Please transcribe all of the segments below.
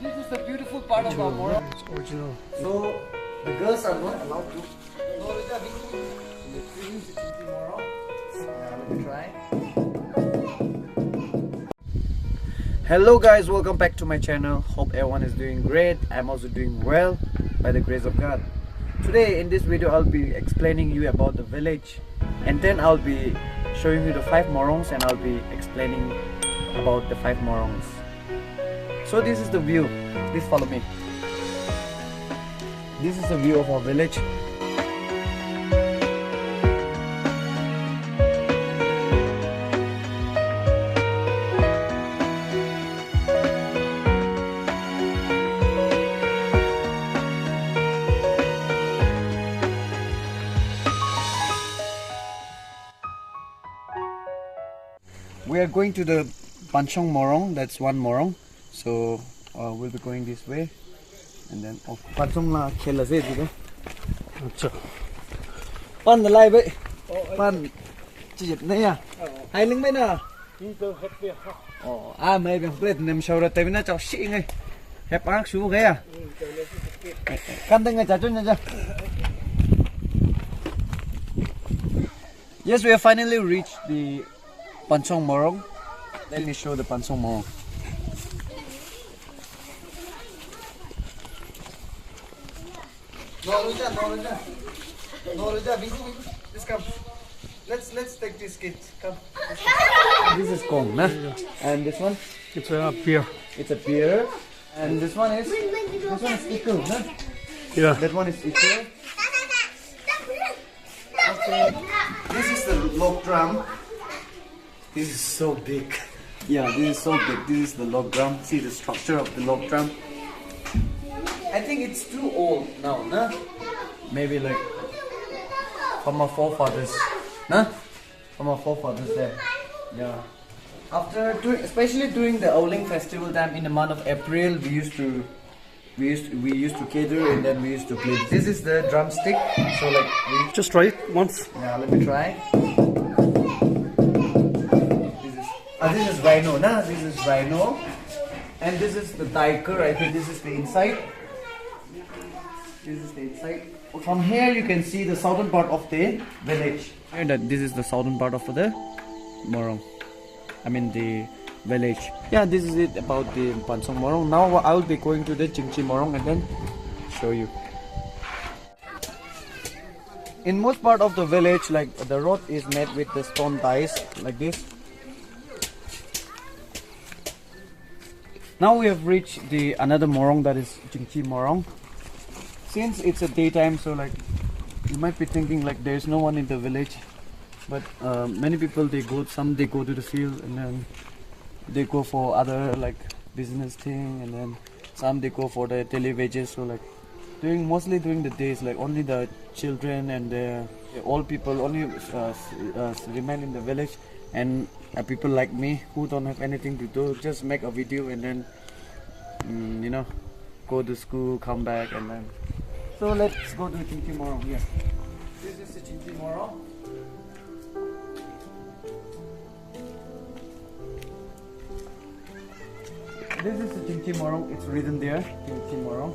This is the beautiful part of our Morong. It's original. So the girls are not allowed to. Let me try. Hello guys, welcome back to my channel. Hope everyone is doing great. I'm also doing well by the grace of God. Today in this video I'll be explaining you about the village, and then I'll be showing you the 5 morongs, and I'll be explaining about the 5 morongs. So this is the view. Please follow me. This is the view of our village. We are going to the Panshong Morung. That's one Morong. So we'll be going this way, and then Panchong la khela je dido. Acha. Pan the live ấy. Pan chụp này à? Hai lưng bên nào? Mấy bên plate nem show ra tay bên nào cháu xị ngay. Hẹp ác xuống ghê à? Căn tên ngay trả cho nha. Yes, we have finally reached the Panchong Morung. Let me show the Panchong Morung. No, just come. Let's take this kid. Come. This is Kong, nah? And this one? It's a beer. It's a beer. And this one is equal, nah? Yeah. That one is equal. Okay. This is the log drum. This is so big. Yeah, this is so big. This is the log drum. See the structure of the log drum. I think it's too old now, nah? Maybe like from our forefathers, nah? From our forefathers there. Yeah. After especially during the Owling festival time in the month of April, we used to cater, and then we used to play. This is the drumstick. So like we Just try it once. Yeah, let me try. This is rhino, nah? This is rhino. And this is the tiger. I think this is the inside. This is the inside. From here you can see the southern part of the village. And this is the southern part of the Morong. I mean the village. Yeah, this is it about the Panchong Morung. Now I will be going to the Chingji Morong and then show you. In most part of the village, like the road is made with the stone ties like this. Now we have reached the another Morong, that is Chingji Morong. Since it's a daytime, so like you might be thinking like there's no one in the village, but many people they go to the field, and then they go for other like business thing, and then some they go for the daily wages. So like mostly during the days, like only the children and the old people only remain in the village, and people like me who don't have anything to do just make a video and then you know, go to school, come back, and then so let's go to Chingji Morong here. This is the Chingji Morong. This is the Chingji Morong. It's written there, Chingji Morong.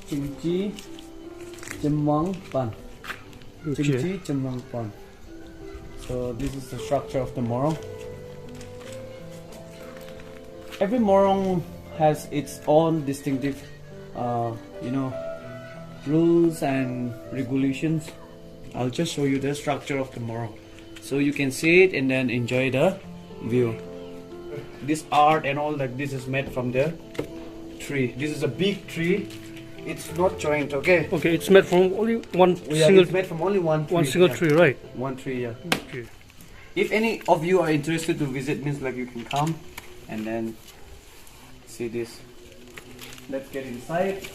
Chingji Chimwang Pan. Chingji Chimwang Pan. So this is the structure of the Morong. Every Morong has its own distinctive, you know, rules and regulations. I'll just show you the structure of the Morong, so you can see it and then enjoy the view. This art and all like this is made from the tree. This is a big tree. It's not joint, okay? Okay, it's made from only one single. It's made from only one tree. One single tree, right? One tree, yeah. Okay. If any of you are interested to visit, means like you can come and then see this. Let's get inside.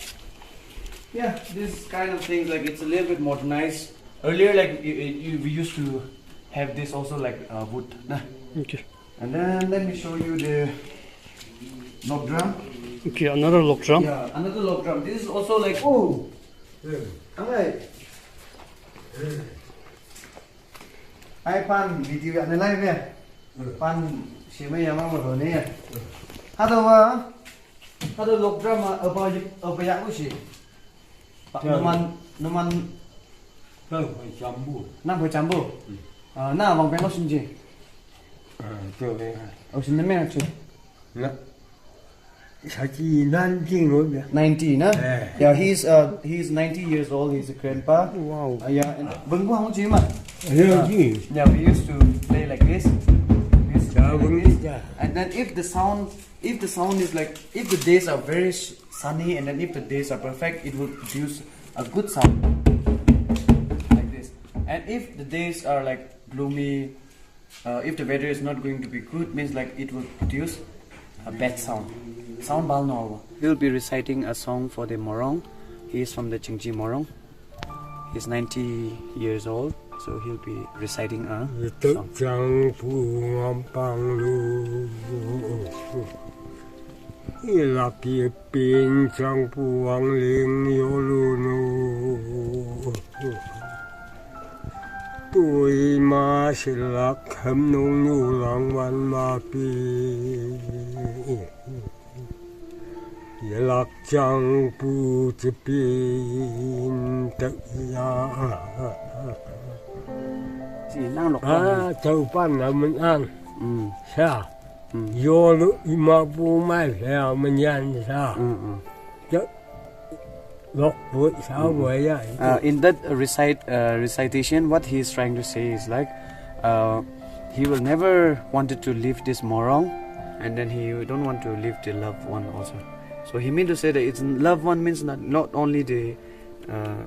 Yeah, this kind of things like it's a little bit modernized. Earlier, like we used to have this also like wood. Okay. And then let me show you the log drum. Okay, another log drum. Yeah, another log drum. This is also like alright. I pan video anh live nè. Pan Shimmy Yamama near. How do look drama about Yabushi? No man, Nampo Jambo. Now I'm going to Chingji. I was in the marriage. 19, huh? Yeah, he's 90 years old. He's a grandpa. Wow. Yeah, and yeah, we used to play like this. And then if the sound is like, if the days are very sunny and then if the days are perfect, it will produce a good sound like this. And if the days are like gloomy, if the weather is not going to be good, means like it will produce a bad sound. Sound bal no. He'll be reciting a song for the Morong. He is from the Chingji Morong. He's 90 years old, so he'll be reciting a song. Tôi mà sẽ lạc hâm nung nhu lang văn mà pi lạc chẳng bu chỉ pin tự ya châu pan là mình ăn sao vô lúc mà bu mai là mình ăn sao chứ in that recitation, what he is trying to say is like, he will never wanted to leave this Morong, and then he don't want to leave the loved one also. So he meant to say that it's loved one means not only the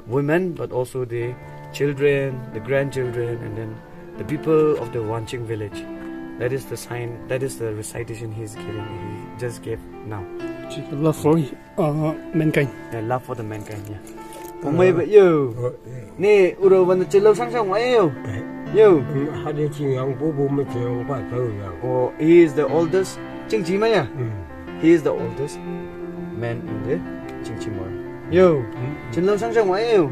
women, but also the children, the grandchildren, and then the people of the Wanching village. That is the sign. That is the recitation he is giving. He just gave now. Love for mankind. Yeah, love for the mankind. Yeah. May but you. Nè, uroวันจะเล่าsang sang vậy you. You. Oh, he is the oldest. Chingji mày à? He is the oldest man in the Chingji Morung. You. Chỉ lâu sang sang vậy you.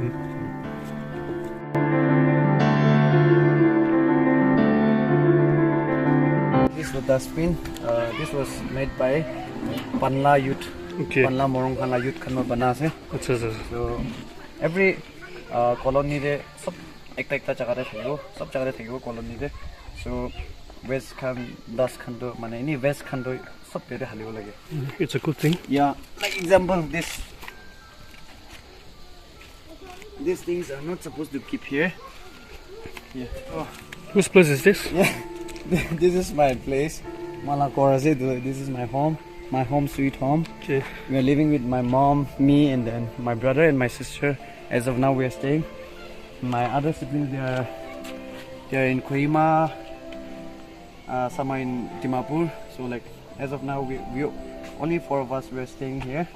This is the dustbin. This was made by Panla youth. Okay. Panlang Morung, Panla youth kan bana se. So every colony de sab ekta jaga de thakibo, sab jaga de thakibo colony de. So west kan das kan do mane ini west kan do sab de halibo lage. It's a good thing. Yeah. Like example, these things are not supposed to keep here. Yeah. Oh. Whose place is this? Yeah. This is my place. This is my home. My home sweet home. Okay. We are living with my mom, me, and then my brother and my sister. As of now, we are staying. My other siblings, they are in Kohima, some are in Dimapur. So like, as of now, we only 4 of us. We are staying here.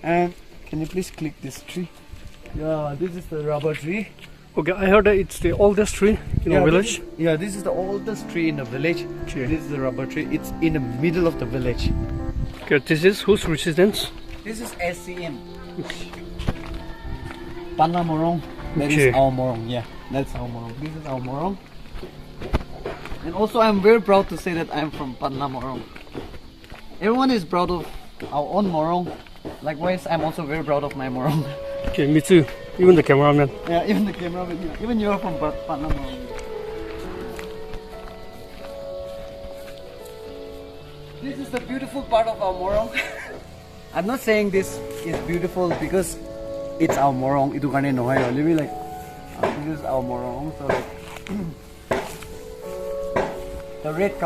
And can you please click this tree? Yeah, this is the rubber tree. Okay, I heard that it's the oldest tree in the village. This is the oldest tree in the village. Okay. This is the rubber tree. It's in the middle of the village. Okay, this is whose residence? This is SCM. Panlang Morung. That Okay. is our Morong. Yeah, that's our Morong. This is our Morong. And also, I'm very proud to say that I'm from Panlang Morung. Everyone is proud of our own Morong. Likewise, I'm also very proud of my Morong. Okay, me too. Even the cameraman. Yeah, even the cameraman. Even you are from Panlang Morung. This is the beautiful part of our Morong. I'm not saying this is beautiful because it's our Morong. Itu karena no hayo. Let me like, this is our Morong. So like, the red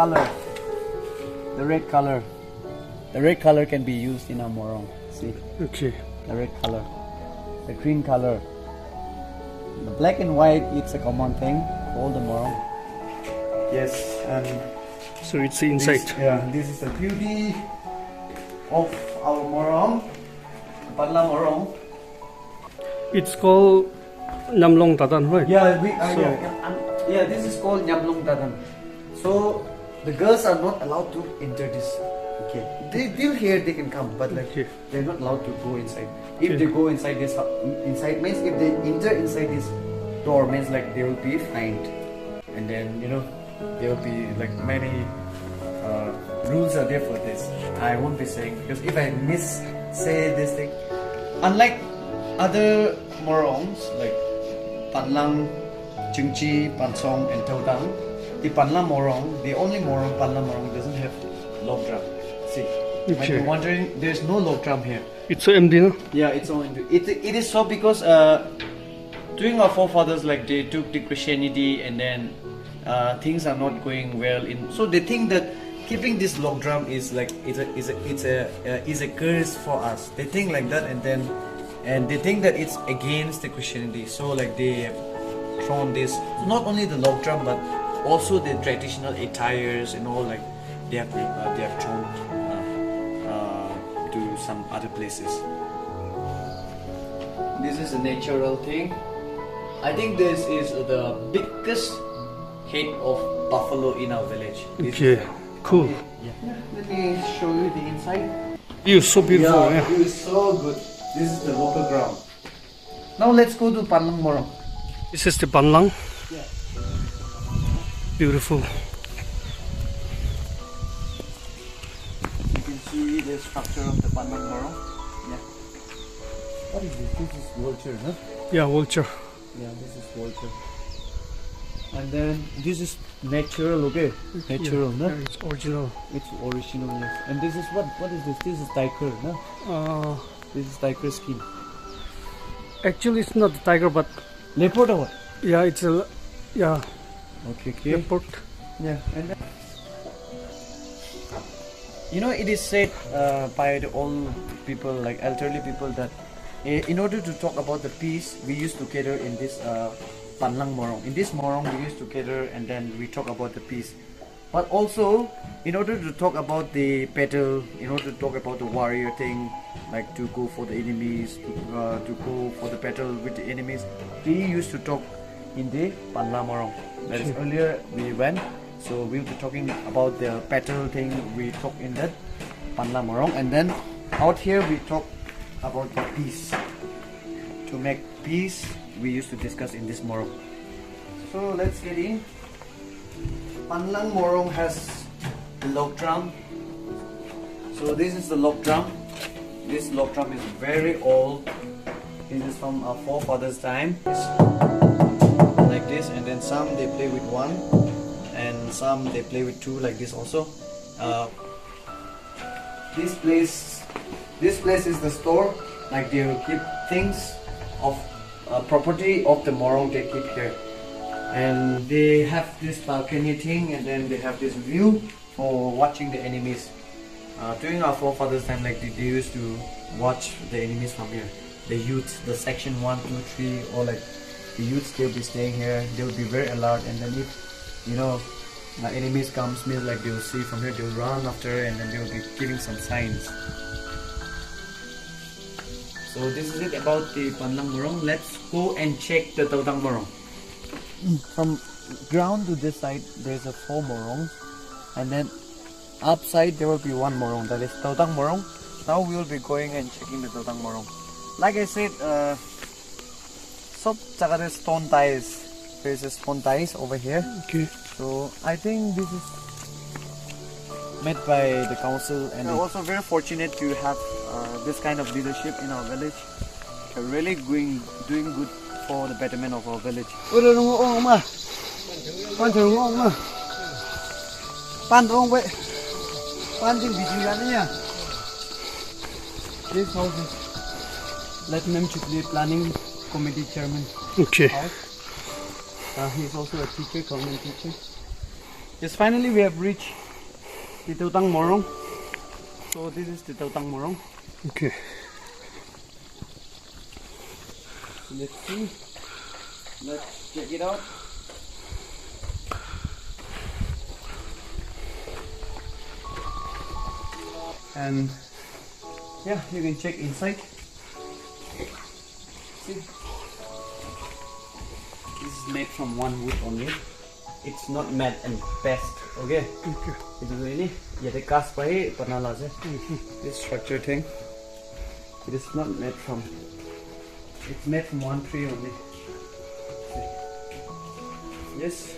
color can be used in our Morong. See, Okay. the red color, the green color, the black and white. It's a common thing for all the Morong. Yes, and. So it's the inside. This is the beauty of our Morong, Panlang Morung. It's called Namlong Tatan, right? Yeah, this is called Nyamlong Dadan. So the girls are not allowed to enter this. Okay, they'll here they can come, but like they're not allowed to go inside. If they go inside this, inside means if they enter inside this door means like they will be fined, and then there will be like many rules are there for this. I won't be saying, because if I say this thing, unlike other morongs like Panlang, Chingji, Panshong and Taodang, the Panlang Morung, the only Morung, Panlang Morung, doesn't have log drum. See, you might be wondering, there's no log drum here. It's so empty, no? Yeah, it's all empty. It is so because during our forefathers, like they took the Christianity and then things are not going well in. So they think that keeping this log drum is like is a curse for us. They think like that, and they think that it's against the Christianity. So like they have thrown this, not only the log drum but also the traditional attires and all, like they have thrown to some other places. This is a natural thing. I think this is the biggest head of buffalo in our village. Okay, cool. Yeah. Let me show you the inside. View is so beautiful. Yeah, it is so good. This is the local ground. Now let's go to Panlang Morung. This is the Panlang. Yeah. Beautiful. You can see the structure of the Panlang Morung. Yeah. What is this? This is vulture, huh? Yeah, vulture. Yeah, this is vulture. And then this is natural, okay? Natural, no? Yeah, it's original. It's original, yes. And this is what is this? This is tiger, no? This is tiger skin. Actually, it's not the tiger, but Leopard or what? yeah, it's a Okay. leopard. Yeah. And then, you know, it is said by the old people, like elderly people, that in order to talk about the peace, we used to gather in this Panlang Morung. In this Morung, we used to gather and then we talk about the peace. But also, in order to talk about the battle, in order to talk about the warrior thing, like to go for the enemies, to go for the battle with the enemies, we used to talk in the Panlang Morung. That is earlier we went, so we'll be talking about the battle thing. We talk in that Panlang Morung, and then out here we talk about the peace. To make peace, we used to discuss in this Morung. So let's get in. Panlang Morung has the log drum. So this is the log drum. This log drum is very old. This is from our forefathers' time. It's like this, and then some they play with one, and some they play with two, like this also. This place is the store. Like they will keep things of property of the Morong they keep here. And they have this balcony thing, and then they have this view for watching the enemies. During our forefathers' time, like they used to watch the enemies from here. The youths, the section 1, 2, 3, or like the youths, they'll be staying here. They'll be very alert, and then if you know enemies comes, means like they'll see from here, they'll run after, and then they'll be giving some signs. So this is it about the Panlang Morung. Let's go and check the Taodang Morung. From ground to this side, there's a 4 morongs, and then upside there will be 1 morong, that is Taodang Morung. Now we will be going and checking the Taodang Morung. Like I said, there are stone ties. There's a stone ties over here. Okay. So I think this is made by the council, and we're also very fortunate to have this kind of leadership in our village. They're really doing good for the betterment of our village. This house is Lieutenant Chukli Planning Committee Chairman. Okay. He's also a teacher, government teacher. Yes, finally we have reached the Taodang Morung. So this is the Taodang Morung. Okay. Let's see. Let's check it out. And yeah, you can check inside. See, this is made from one wood only. It's not made and best. Okay. Okay. It is really the cast by Panala. This structure thing. It is not made from. It's made from one tree only. Yes.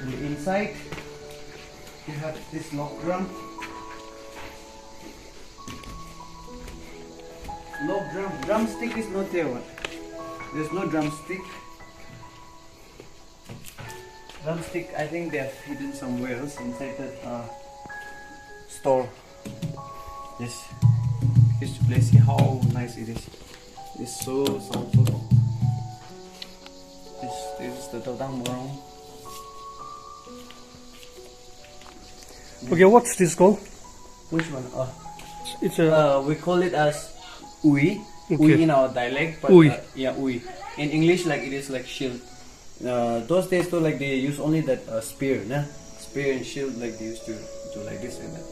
And the inside, We have this log drum. Log drum. Drumstick is not there. What? There's no drumstick. Drumstick, I think they have hidden somewhere else inside that store. Yes. This place, see how nice it is. It's so soundful. This is the Taodang Morung. Okay, what's this called? Which one? It's a We call it as ui. Okay. Ui in our dialect, but Ui. yeah, ui. In English, like it is like shield. Those days, though, like they use only that spear, nah? Spear and shield, like they used to do like this and that,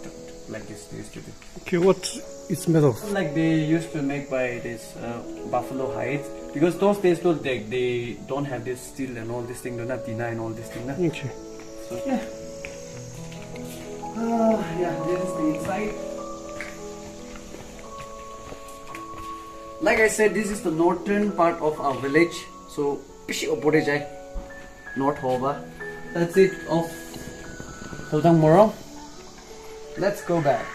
like this. They used to do. okay. What it's made of? Like they used to make by this buffalo hides, because those days, though, they don't have this steel and all this thing, don't have deny and all this thing, nah? Okay. So yeah. Yeah, this is the inside. Like I said, this is the northern part of our village. So, North Hova. That's it of Taodang Morung. Let's go back.